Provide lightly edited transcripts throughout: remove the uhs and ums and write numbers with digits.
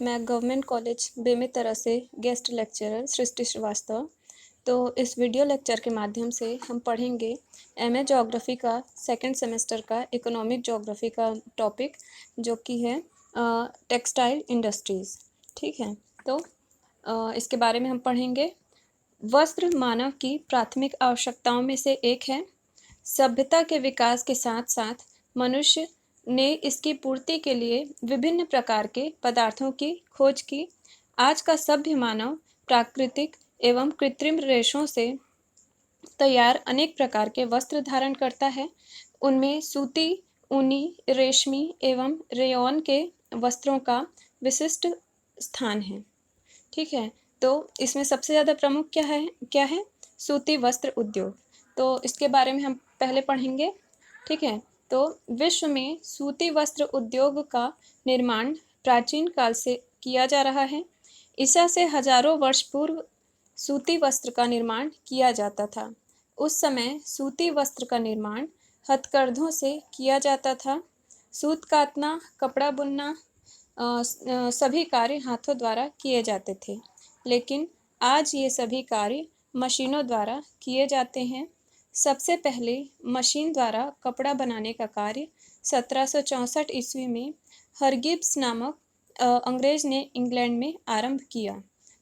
मैं government college Bemetara से guest lecturer सृष्टि श्रीवास्तव। तो इस वीडियो लेक्चर के माध्यम से हम पढ़ेंगे एमए ज्योग्राफी का सेकंड सेमेस्टर का इकोनॉमिक ज्योग्राफी का टॉपिक, जो कि है टेक्सटाइल इंडस्ट्रीज़। ठीक है, तो इसके बारे में हम पढ़ेंगे। वस्त्र मानव की प्राथमिक आवश्यकताओं में से एक है। सभ्यता के विकास के साथ साथ मनुष्य ने इसकी पूर्ति के लिए विभिन्न प्रकार के पदार्थों की खोज की। आज का सभ्य मानव प्राकृतिक एवं कृत्रिम रेशों से तैयार अनेक प्रकार के वस्त्र धारण करता है। उनमें सूती, ऊनी, रेशमी एवं रेयॉन के वस्त्रों का विशिष्ट स्थान है। ठीक है, तो इसमें सबसे ज़्यादा प्रमुख क्या है? सूती वस्त्र उद्योग। तो इसके बारे में हम पहले पढ़ेंगे। ठीक है, तो विश्व में सूती वस्त्र उद्योग का निर्माण प्राचीन काल से किया जा रहा है। ईसा से हजारों वर्ष पूर्व सूती वस्त्र का निर्माण किया जाता था। उस समय सूती वस्त्र का निर्माण हथकरघों से किया जाता था। सूत काटना, कपड़ा बुनना, सभी कार्य हाथों द्वारा किए जाते थे, लेकिन आज ये सभी कार्य मशीनों द्वारा किए जाते हैं। सबसे पहले मशीन द्वारा कपड़ा बनाने का कार्य 1764 ईस्वी में हरगिब्स नामक अंग्रेज ने इंग्लैंड में आरंभ किया।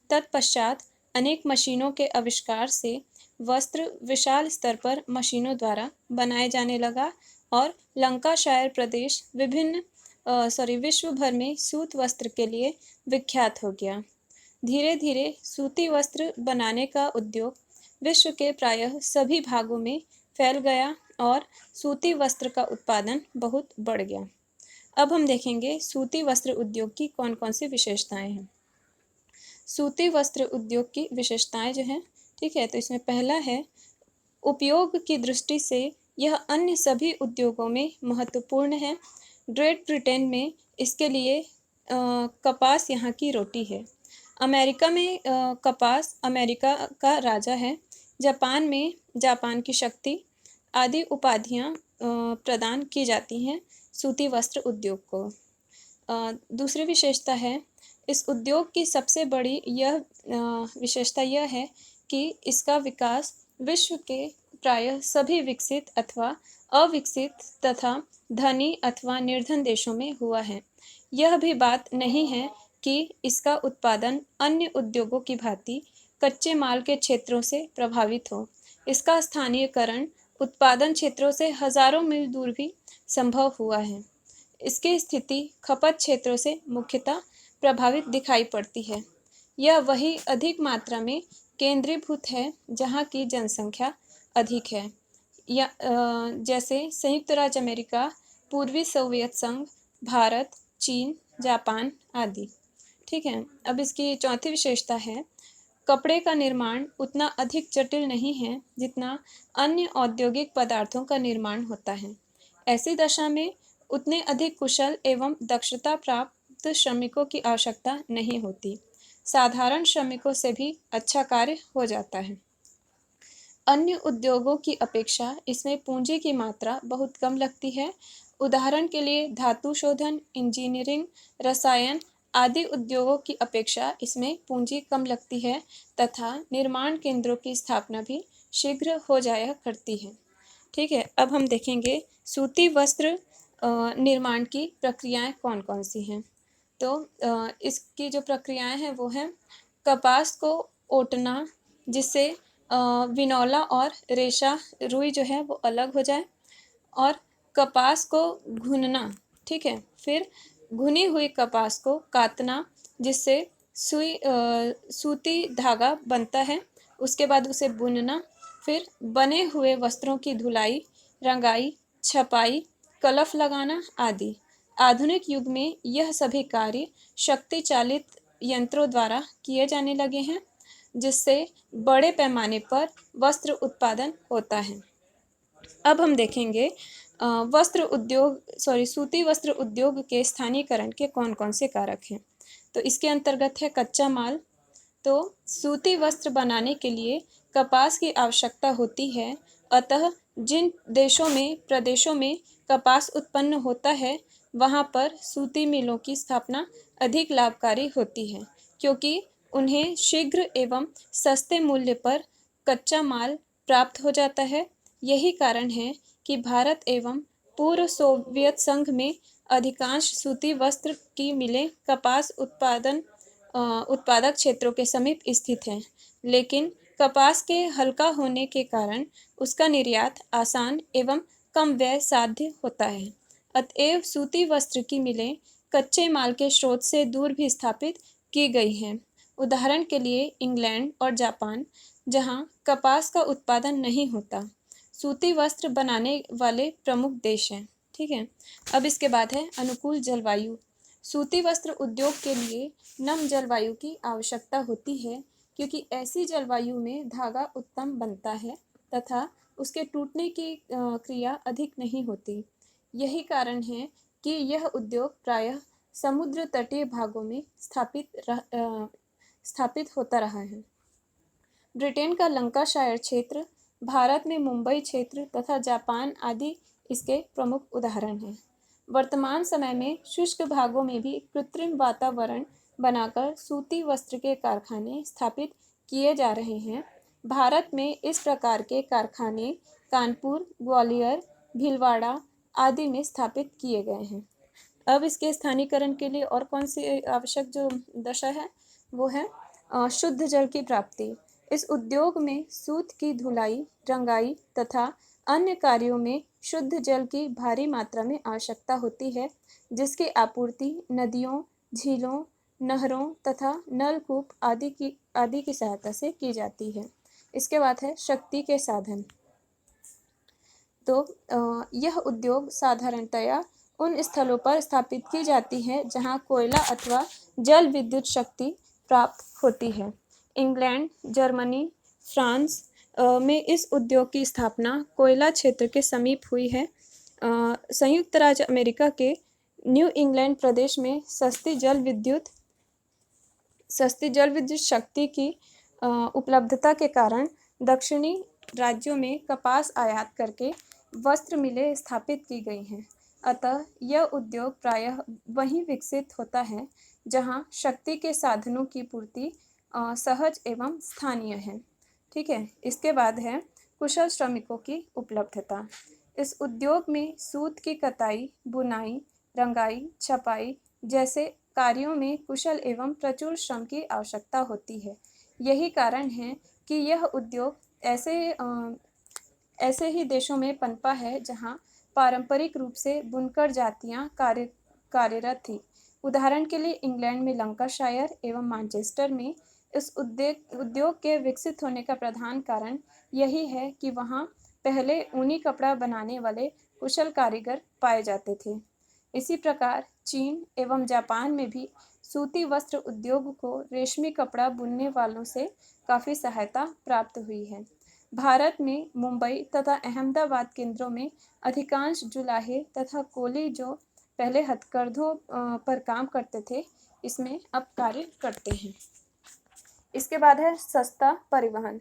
तत्पश्चात अनेक मशीनों के आविष्कार से वस्त्र विशाल स्तर पर मशीनों द्वारा बनाए जाने लगा और लंकाशायर प्रदेश विश्व भर में सूत वस्त्र के लिए विख्यात हो गया। धीरे धीरे सूती वस्त्र बनाने का उद्योग विश्व के प्रायः सभी भागों में फैल गया और सूती वस्त्र का उत्पादन बहुत बढ़ गया। अब हम देखेंगे सूती वस्त्र उद्योग की कौन कौन सी विशेषताएं हैं। सूती वस्त्र उद्योग की विशेषताएं जो हैं, ठीक है, तो इसमें पहला है, उपयोग की दृष्टि से यह अन्य सभी उद्योगों में महत्वपूर्ण है। ग्रेट ब्रिटेन में इसके लिए कपास यहाँ की रोटी है। अमेरिका में कपास अमेरिका का राजा है। जापान में जापान की शक्ति आदि उपाधियाँ प्रदान की जाती हैं सूती वस्त्र उद्योग को। दूसरी विशेषता है, इस उद्योग की सबसे बड़ी विशेषता यह है कि इसका विकास विश्व के प्रायः सभी विकसित अथवा अविकसित तथा धनी अथवा निर्धन देशों में हुआ है। यह भी बात नहीं है कि इसका उत्पादन अन्य उद्योगों की भांति कच्चे माल के क्षेत्रों से प्रभावित हो। इसका स्थानीयकरण उत्पादन क्षेत्रों से हजारों मील दूर भी संभव हुआ है। इसकी स्थिति खपत क्षेत्रों से मुख्यतः प्रभावित दिखाई पड़ती है। यह वही अधिक मात्रा में केंद्रीभूत है जहाँ की जनसंख्या अधिक है, या जैसे संयुक्त राज्य अमेरिका, पूर्वी सोवियत संघ, भारत, चीन, जापान आदि। ठीक है, अब इसकी चौथी विशेषता है, कपड़े का निर्माण उतना अधिक जटिल नहीं है जितना अन्य औद्योगिक पदार्थों का निर्माण होता है। ऐसी दशा में उतने अधिक कुशल एवं दक्षता प्राप्त श्रमिकों की आवश्यकता नहीं होती। साधारण श्रमिकों से भी अच्छा कार्य हो जाता है। अन्य उद्योगों की अपेक्षा इसमें पूंजी की मात्रा बहुत कम लगती है। उदाहरण के लिए धातु शोधन, इंजीनियरिंग, रसायन आदि उद्योगों की अपेक्षा इसमें पूंजी कम लगती है तथा निर्माण केंद्रों की स्थापना भी शीघ्र हो जाया करती है। ठीक है, अब हम देखेंगे सूती वस्त्र निर्माण की प्रक्रियाएं कौन कौन सी हैं। तो इसकी जो प्रक्रियाएं हैं वो हैं, कपास को ओटना जिससे विनौला और रेशा रुई जो है वो अलग हो जाए, और कपास को भूनना। ठीक है, फिर भुनी हुई कपास को काटना जिससे सूती धागा बनता है। उसके बाद उसे बुनना, फिर बने हुए वस्त्रों की धुलाई, रंगाई, छपाई, कलफ लगाना आदि। आधुनिक युग में यह सभी कार्य शक्ति चालित यंत्रों द्वारा किए जाने लगे हैं, जिससे बड़े पैमाने पर वस्त्र उत्पादन होता है। अब हम देखेंगे सूती वस्त्र उद्योग के स्थानीयकरण के कौन कौन से कारक हैं। तो इसके अंतर्गत है कच्चा माल। तो सूती वस्त्र बनाने के लिए कपास की आवश्यकता होती है, अतः जिन प्रदेशों में कपास उत्पन्न होता है वहाँ पर सूती मिलों की स्थापना अधिक लाभकारी होती है, क्योंकि उन्हें शीघ्र एवं सस्ते मूल्य पर कच्चा माल प्राप्त हो जाता है। यही कारण है कि भारत एवं पूर्व सोवियत संघ में अधिकांश सूती वस्त्र की मिलें कपास उत्पादक क्षेत्रों के समीप स्थित हैं, लेकिन कपास के हल्का होने के कारण उसका निर्यात आसान एवं कम व्यय साध्य होता है। अतएव सूती वस्त्र की मिलें कच्चे माल के स्रोत से दूर भी स्थापित की गई हैं। उदाहरण के लिए इंग्लैंड और जापान, जहां कपास का उत्पादन नहीं होता, सूती वस्त्र बनाने वाले प्रमुख देश हैं। ठीक है। अब इसके बाद है अनुकूल जलवायु। सूती वस्त्र उद्योग के लिए नम जलवायु की आवश्यकता होती है, क्योंकि ऐसी जलवायु में धागा उत्तम बनता है तथा उसके टूटने की क्रिया अधिक नहीं होती। यही कारण है कि यह उद्योग प्रायः समुद्र तटीय भागों में स्थापित होता रहा है। ब्रिटेन का लंकाशायर क्षेत्र, भारत में मुंबई क्षेत्र तथा जापान आदि इसके प्रमुख उदाहरण हैं। वर्तमान समय में शुष्क भागों में भी कृत्रिम वातावरण बनाकर सूती वस्त्र के कारखाने स्थापित किए जा रहे हैं। भारत में इस प्रकार के कारखाने कानपुर, ग्वालियर, भीलवाड़ा आदि में स्थापित किए गए हैं। अब इसके स्थानीकरण के लिए और कौन सी आवश्यक जो दशा है, वो है शुद्ध जल की प्राप्ति। इस उद्योग में सूत की धुलाई, रंगाई तथा अन्य कार्यों में शुद्ध जल की भारी मात्रा में आवश्यकता होती है, जिसकी आपूर्ति नदियों, झीलों, नहरों तथा नलकूप आदि की सहायता से की जाती है। इसके बाद है शक्ति के साधन। तो यह उद्योग साधारणतया उन स्थलों पर स्थापित की जाती है जहां कोयला अथवा जल विद्युत शक्ति प्राप्त होती है। इंग्लैंड, जर्मनी, फ्रांस में इस उद्योग की स्थापना कोयला क्षेत्र के समीप हुई है। संयुक्त राज्य अमेरिका के न्यू इंग्लैंड प्रदेश में सस्ती जल विद्युत शक्ति की उपलब्धता के कारण दक्षिणी राज्यों में कपास आयात करके वस्त्र मिलें स्थापित की गई हैं। अतः यह उद्योग प्रायः वहीं विकसित होता है जहां शक्ति के साधनों की पूर्ति सहज एवं स्थानीय है। ठीक है। इसके बाद है कुशल श्रमिकों की उपलब्धता। इस उद्योग में सूत की कताई, बुनाई, रंगाई, छपाई जैसे कार्यों में कुशल एवं प्रचुर श्रम की आवश्यकता होती है। यही कारण है कि यह उद्योग ऐसे ही देशों में पनपा है जहां पारंपरिक रूप से बुनकर जातियां कार्यरत थी। उदाहरण के लिए इंग्लैंड में लंकाशायर एवं मैनचेस्टर में इस उद्योग के विकसित होने का प्रधान कारण यही है कि वहां पहले ऊनी कपड़ा बनाने वाले कुशल कारीगर पाए जाते थे। इसी प्रकार चीन एवं जापान में भी सूती वस्त्र उद्योग को रेशमी कपड़ा बुनने वालों से काफ़ी सहायता प्राप्त हुई है। भारत में मुंबई तथा अहमदाबाद केंद्रों में अधिकांश जुलाहे तथा कोली जो पहले हथकरघों पर काम करते थे, इसमें अब कार्य करते हैं। इसके बाद है सस्ता परिवहन।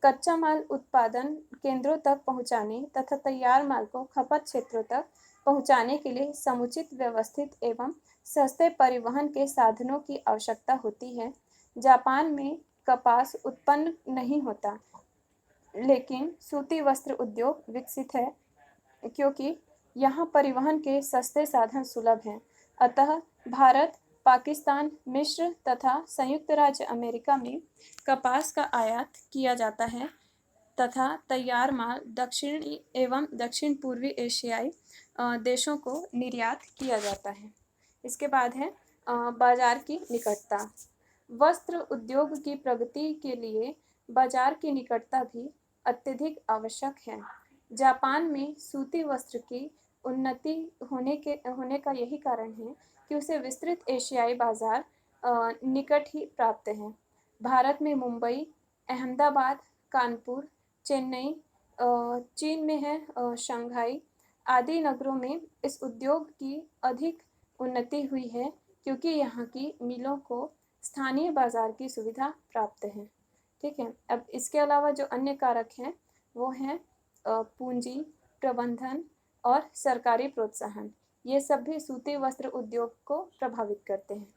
कच्चा माल उत्पादन केंद्रों तक पहुंचाने तथा तैयार माल को खपत क्षेत्रों तक पहुंचाने के लिए समुचित व्यवस्थित एवं सस्ते परिवहन के साधनों की आवश्यकता होती है। जापान में कपास उत्पन्न नहीं होता, लेकिन सूती वस्त्र उद्योग विकसित है क्योंकि यहाँ परिवहन के सस्ते साधन सुलभ हैं। अतः भारत, पाकिस्तान, मिस्र तथा संयुक्त राज्य अमेरिका में कपास का आयात किया जाता है तथा तैयार माल दक्षिणी एवं दक्षिण पूर्वी एशियाई देशों को निर्यात किया जाता है। इसके बाद है बाजार की निकटता। वस्त्र उद्योग की प्रगति के लिए बाजार की निकटता भी अत्यधिक आवश्यक है। जापान में सूती वस्त्र की उन्नति होने का यही कारण है कि उसे विस्तृत एशियाई बाजार निकट ही प्राप्त है। भारत में मुंबई, अहमदाबाद, कानपुर, चेन्नई, चीन में है शंघाई आदि नगरों में इस उद्योग की अधिक उन्नति हुई है, क्योंकि यहाँ की मिलों को स्थानीय बाजार की सुविधा प्राप्त है। ठीक है। अब इसके अलावा जो अन्य कारक हैं वो हैं पूंजी, प्रबंधन और सरकारी प्रोत्साहन। ये सभी सूती वस्त्र उद्योग को प्रभावित करते हैं।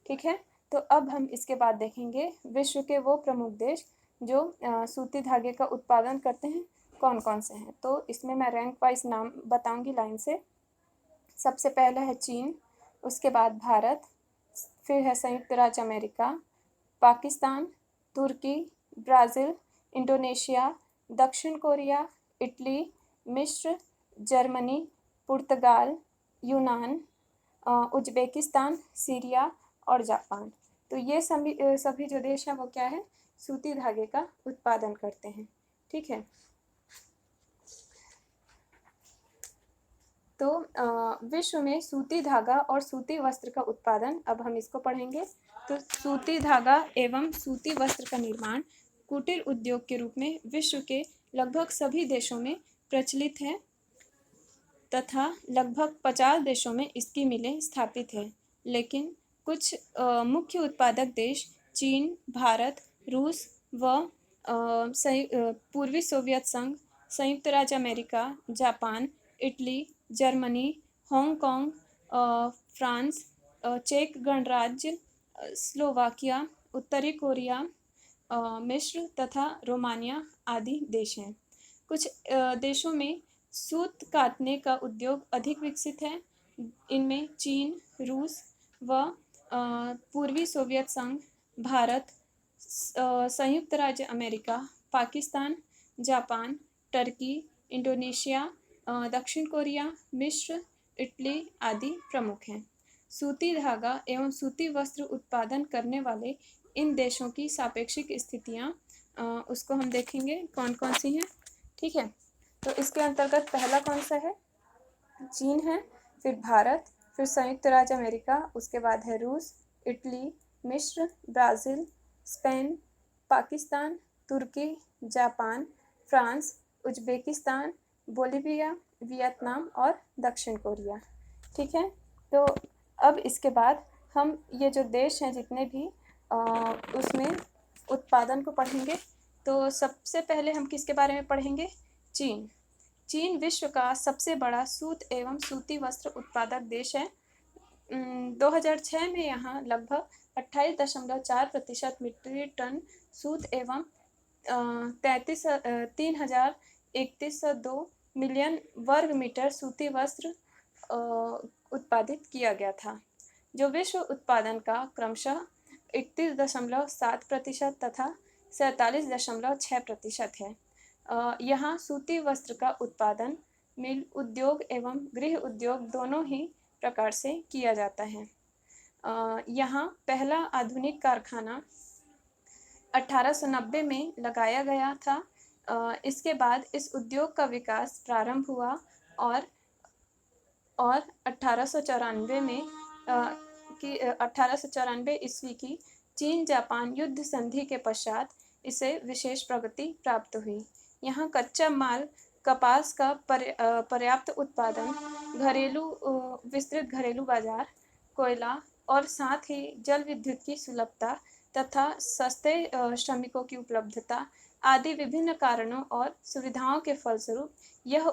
ठीक है, तो अब हम इसके बाद देखेंगे विश्व के वो प्रमुख देश जो सूती धागे का उत्पादन करते हैं कौन कौन से हैं। तो इसमें मैं रैंक वाइज नाम बताऊंगी लाइन से। सबसे पहला है चीन, उसके बाद भारत, फिर है संयुक्त राज्य अमेरिका, पाकिस्तान, तुर्की, ब्राज़ील, इंडोनेशिया, दक्षिण कोरिया, इटली, मिस्र, जर्मनी, पुर्तगाल, यूनान, उज़्बेकिस्तान, सीरिया और जापान। तो ये सभी जो देश हैं वो क्या है, सूती धागे का उत्पादन करते हैं। ठीक है, तो विश्व में सूती धागा और सूती वस्त्र का उत्पादन, अब हम इसको पढ़ेंगे। तो सूती धागा एवं सूती वस्त्र का निर्माण कुटीर उद्योग के रूप में विश्व के लगभग सभी देशों में प्रचलित है तथा लगभग 50 देशों में इसकी मिलें स्थापित है। लेकिन कुछ मुख्य उत्पादक देश चीन, भारत, रूस व पूर्वी सोवियत संघ, संयुक्त राज्य America, Japan, Italy, Germany, Hong Kong, France, चेक गणराज्य, स्लोवाकिया, उत्तरी कोरिया, मिस्र तथा रोमानिया आदि देश हैं। कुछ देशों में सूत काटने का उद्योग अधिक विकसित है। इनमें चीन, रूस व पूर्वी सोवियत संघ, भारत, संयुक्त राज्य America, Pakistan, Japan, Turkey, Indonesia, दक्षिण कोरिया, मिस्र, इटली आदि प्रमुख हैं। सूती धागा एवं सूती वस्त्र उत्पादन करने वाले इन देशों की सापेक्षिक स्थितियाँ उसको हम देखेंगे कौन कौन सी हैं। ठीक है, तो इसके अंतर्गत पहला कौन सा है, चीन है, फिर भारत, फिर संयुक्त राज्य अमेरिका, उसके बाद है रूस, इटली, मिस्र, ब्राज़ील, स्पेन, पाकिस्तान, तुर्की, Japan, France, Uzbekistan, Bolivia, Vietnam और दक्षिण कोरिया। ठीक है, तो अब इसके बाद हम ये जो देश हैं जितने भी उसमें उत्पादन को पढ़ेंगे। तो सबसे पहले हम किसके बारे में पढ़ेंगे, चीन। चीन विश्व का सबसे बड़ा सूत एवं सूती वस्त्र उत्पादक देश है। 2006 में यहाँ लगभग 28.4% मीट्रिक टन सूत एवं 3,3102 मिलियन वर्ग मीटर सूती वस्त्र उत्पादित किया गया था, जो विश्व उत्पादन का क्रमशः 31.7% तथा 47.6% है। यहाँ सूती वस्त्र का उत्पादन मिल उद्योग एवं गृह उद्योग दोनों ही प्रकार से किया जाता है। यहाँ पहला आधुनिक कारखाना 1890 में लगाया गया था। इसके बाद इस उद्योग का विकास प्रारंभ हुआ और 1894 में 1894 ईस्वी की चीन जापान युद्ध संधि के पश्चात इसे विशेष प्रगति प्राप्त हुई। यहाँ कच्चा माल कपास का पर्याप्त उत्पादन, विस्तृत घरेलू बाजार, कोयला और साथ ही जल विद्युत की सुलभता तथा सस्ते श्रमिकों की उपलब्धता आदि विभिन्न कारणों और सुविधाओं के फलस्वरूप यह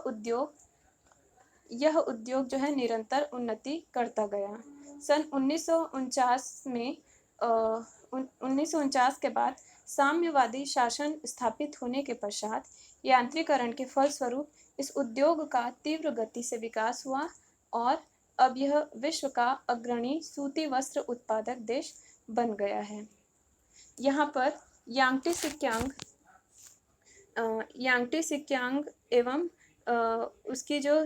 उद्योग जो है निरंतर उन्नति करता गया। सन 1949 में 1949 के बाद साम्यवादी शासन स्थापित होने के पश्चात यांत्रिकरण के फलस्वरूप इस उद्योग का तीव्र गति से विकास हुआ और अब यह विश्व का अग्रणी सूती वस्त्र उत्पादक देश बन गया है। यहाँ पर यांगटी सिक्यांग एवं उसकी जो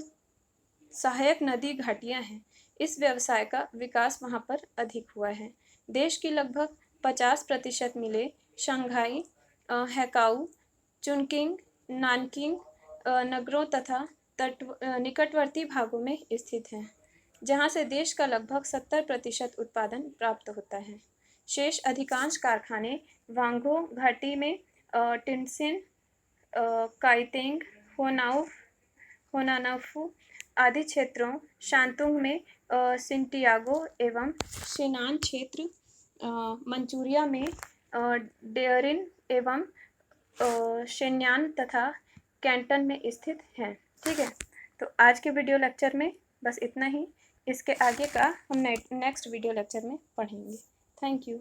सहायक नदी घाटियाँ हैं, इस व्यवसाय का विकास वहाँ पर अधिक हुआ है। देश की लगभग 50% मिलें शंघाई, हैकाऊ, चुनकिंग, नानकिंग नगरों तथा निकटवर्ती भागों में स्थित हैं, जहाँ से देश का लगभग 70% उत्पादन प्राप्त होता है। शेष अधिकांश कारखाने वांगो घाटी में टिनसिन, काइतेंग, होनानाफू आदि क्षेत्रों, शांतुंग में सिंटियागो एवं शेनान क्षेत्र, मंचूरिया में डेयरिन एवं शेन्यान तथा कैंटन में स्थित हैं। ठीक है, तो आज के वीडियो लेक्चर में बस इतना ही। इसके आगे का हम नेक्स्ट वीडियो लेक्चर में पढ़ेंगे। Thank you.